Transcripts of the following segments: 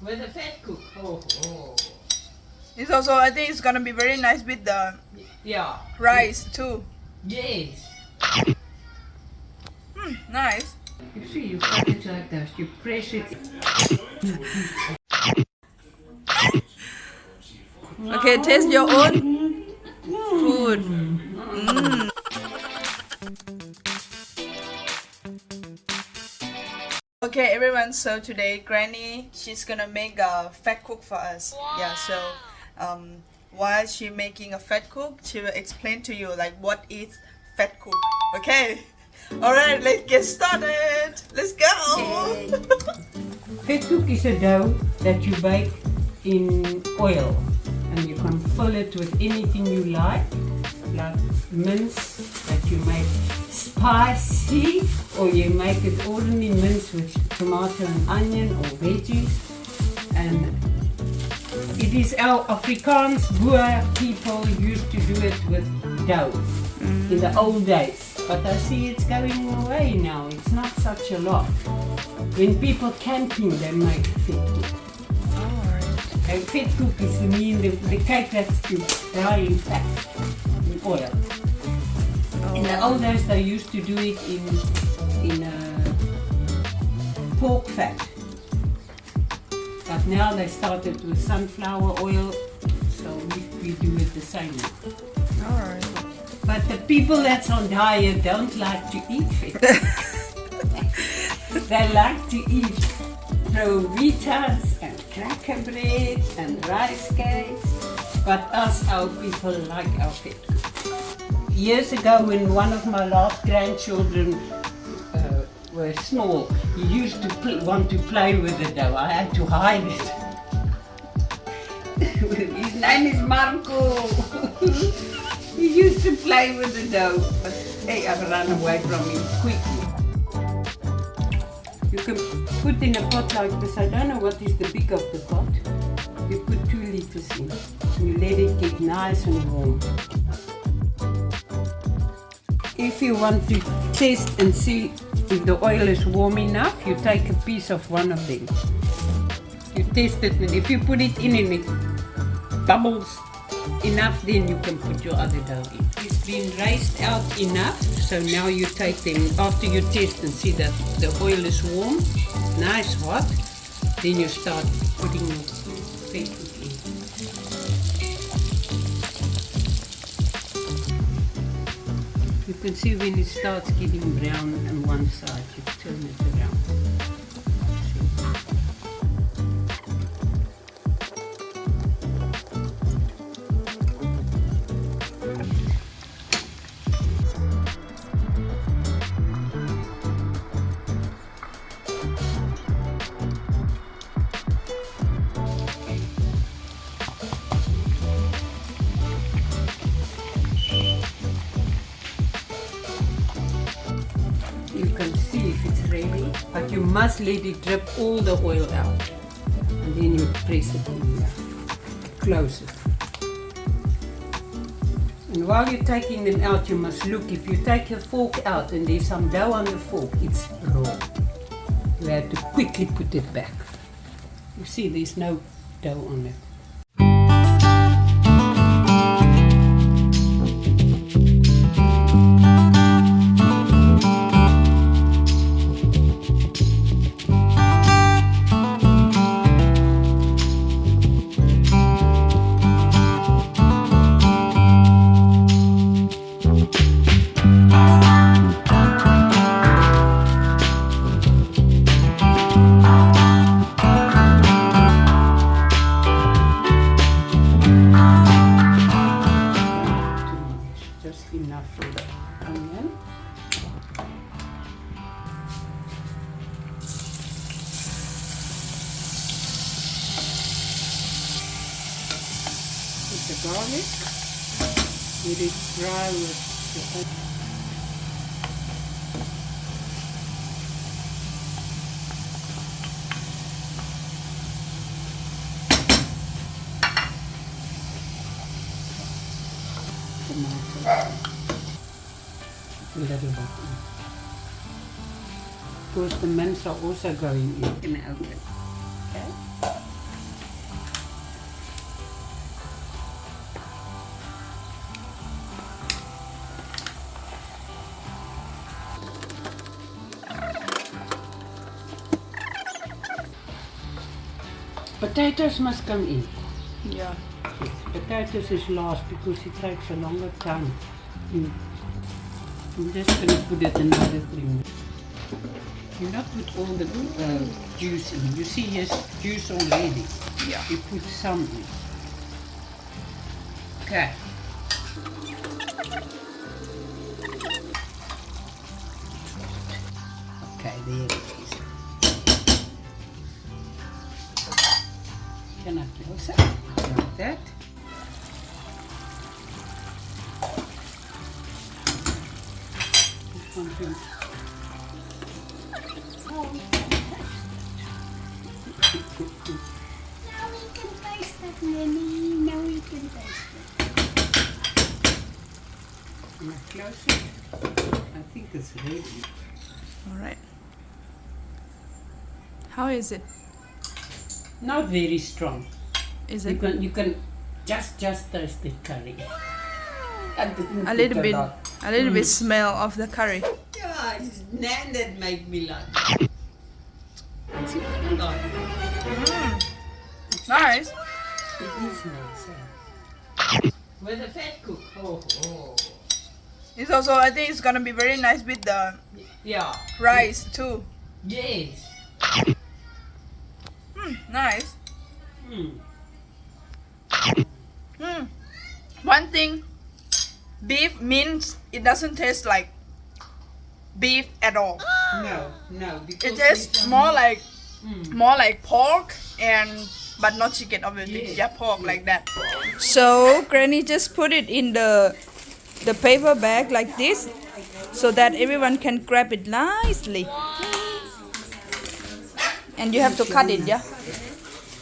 With a Vetkoek. Oh. It's also, I think it's gonna be very nice with the Yeah. rice too. Yes. Nice. You see, you cut it like that. You press it. Okay, taste your own food. Mm. Okay, everyone. So today, Granny, she's gonna make a fat cook for us. Yeah. So, while she making a fat cook, she will explain to you like what is fat cook. Okay. All right. Let's get started. Let's go. Vetkoek is a dough that you bake in oil, and you can fill it with anything you like mince that you make spicy, or you make it ordinary mince with tomato and onion or veggies. And it is our Afrikaans Boer people used to do it with dough in the old days. But I see it's going away now. It's not such a lot. When people camping, they make vetkoek. And vetkoek is the cake that's to dry in fat, in oil. In the old days, they used to do it in pork fat. But now they started with sunflower oil, so we do it the same. Alright. But the people that's on diet don't like to eat fit. They like to eat Provitas and cracker bread and rice cakes. But us, our people, like our fit. Years ago, when one of my last grandchildren were small, he used to want to play with the dough. I had to hide it. His name is Marco. He used to play with the dough, but hey, I ran away from him quickly. You can put in a pot like this. I don't know what is the big of the pot. You put 2 liters in. You let it get nice and warm. If you want to test and see if the oil is warm enough, you take a piece of one of them. You test it, and if you put it in and it bubbles enough, then you can put your other dough in. It's been raised out enough, so now you take them, after you test and see that the oil is warm, nice hot, then you start putting your vetkoek in. You can see when it starts getting brown on one side, you turn it around. You can see if it's ready, but you must let it drip all the oil out, and then you press it in here, close it. And while you're taking them out, you must look. If you take your fork out and there's some dough on the fork, it's raw. You have to quickly put it back. You see there's no dough on it. Just enough for the onion. Put the garlic. Let it dry with the onion. Tomato. A little bit. Of course, the mince are also going in the oven. Okay. Potatoes must come in. Yeah. Potatoes is last because it takes a longer time. I'm just going to put it another 3 minutes. You not put all the juice in. You see, yes, juice already. Yeah. You put some in. Okay. Okay, there it is. Can I close it? Like that. This one too. Oh, we can taste it. Now we can taste it, Nanny. Now we can taste it. Can I close it? I think it's ready. All right. How is it? Not very strong. Is You it can just taste the curry. I didn't a put little bit? lot. A little bit smell of the curry. Yeah, it's Nan that make me like. It's not a lot. Nice. It is nice. Eh? With the Vetkoek. Oh. It's also, I think it's gonna be very nice with the Yeah. rice too. Yes. Nice. Mm. One thing, beef means it doesn't taste like beef at all. No. It Because tastes it's, more like Mm. more like pork but not chicken obviously. Yes. Yeah, pork like that. So Granny just put it in the paper bag like this so that everyone can grab it nicely. And you have to cut it, yeah?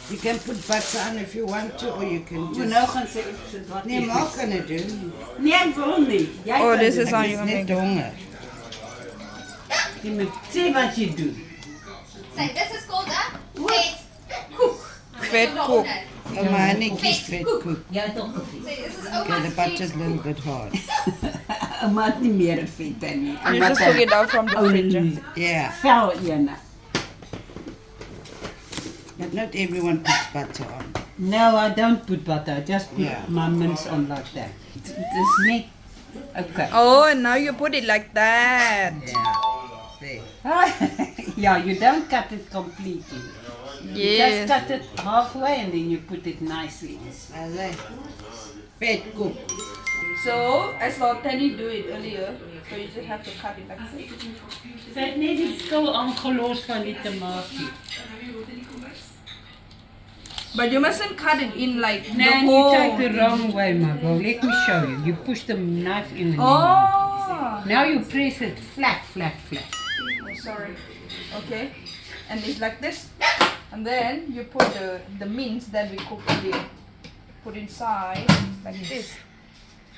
You can put butter on if you want to, or you can Maar just... nou gaan ze het wat Nee, maar kan het doen. Nee, ik wil niet. Jij Oh, kan this het. is how Ik you is make net honger. Je moet zien wat je doet. So this is called a Vetkoek. Vetkoek. Oh, my honey kies Vetkoek. Ja, toch koffie. So this is Okay, the Oma's butter's a little bit hard. Maak niet meer het vet en niet. You just took it out from the fridge. Yeah, Fel ene. but not everyone puts butter on. No, I don't put butter. I just put Yeah. my mince on like that. Het is niet... Okay. Oh, and now you put it like that. Yeah. See. Yeah, you don't cut it completely. You just Yes. cut it halfway and then you put it nicely. Vetkoek. So, I saw Tenny do it earlier. So you just have to cut it like this. Vet net die skil aangelos van die tamatie. But you mustn't cut it in like the No, you whole. take the wrong way, Margot. Let me show you. You push the knife in and Oh. now you press it flat. Oh, sorry. Okay. And it's like this. And then you put the mince that we cooked earlier. Put inside like this.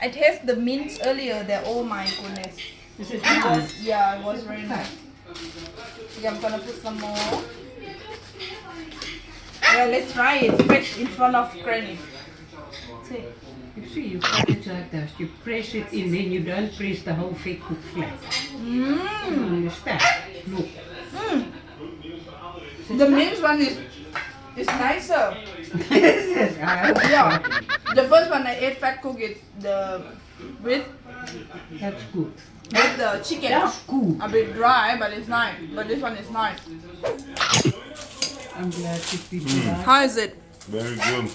I tasted the mince earlier there. Oh my goodness. Is it It was, nice? yeah, it was very nice. Yeah, I'm gonna put some more. Yeah, let's try it fresh in front of Granny. See. You see, you cut it like that. You press it in, then you don't press the whole Vetkoek flat. You understand? Look. The mince one is nicer. Yeah. The first one I ate Vetkoek is with That's good. the chicken. That's good. A bit dry, but it's nice. But this one is nice. I'm glad to be alive. How is it? Very good.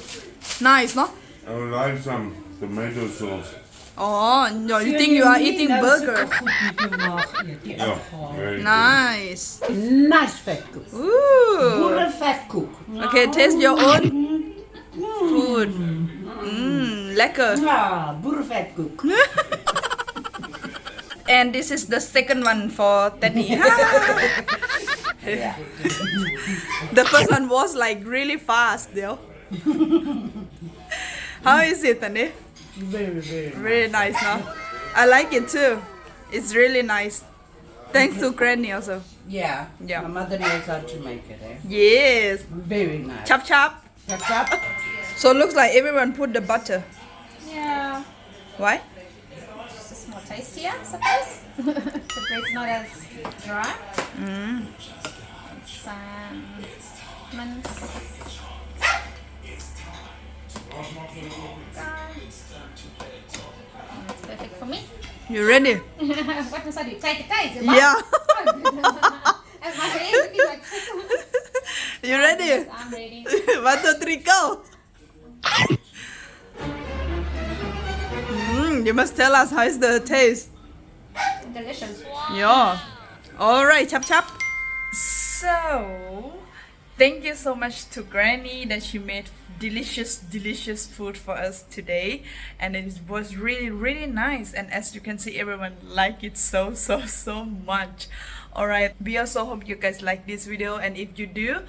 Nice, no? I would like some tomato sauce. Oh, no, you think you are eating burger? Yeah, very Nice. Nice Vetkoek. Ooh. Boerenvetkoek. Okay, taste your own food. Lekker. Ja, boerenvetkoek. And this is the second one for Teddy. The first one was like really fast, though. How is it, Teddy? Very nice, no? I like it too. It's really nice. Thanks to Granny also. Yeah. Yeah. My mother knows how to make it, eh? Yes. Very nice. Chop chop. Chop chop. So it looks like everyone put the butter. Yeah. Why? It's just more tastier, I suppose. The bread's not as dry. Some mince. You ready? What must I do? Take it, Yeah. As my hand would be like, You ready? I'm ready. 1, 2, 3, go. You must tell us how is the taste. Delicious. Yeah. All right, chop chop. So, thank you so much to Granny that she made delicious food for us today, and it was really nice. And as you can see, everyone liked it so much. All right. We also hope you guys like this video, and if you do,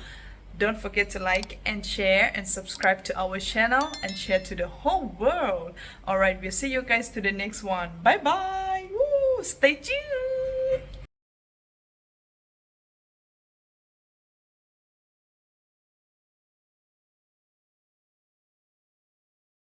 don't forget to like and share and subscribe to our channel and share to the whole world. All right. We'll see you guys to the next one. Bye bye. Woo, stay tuned.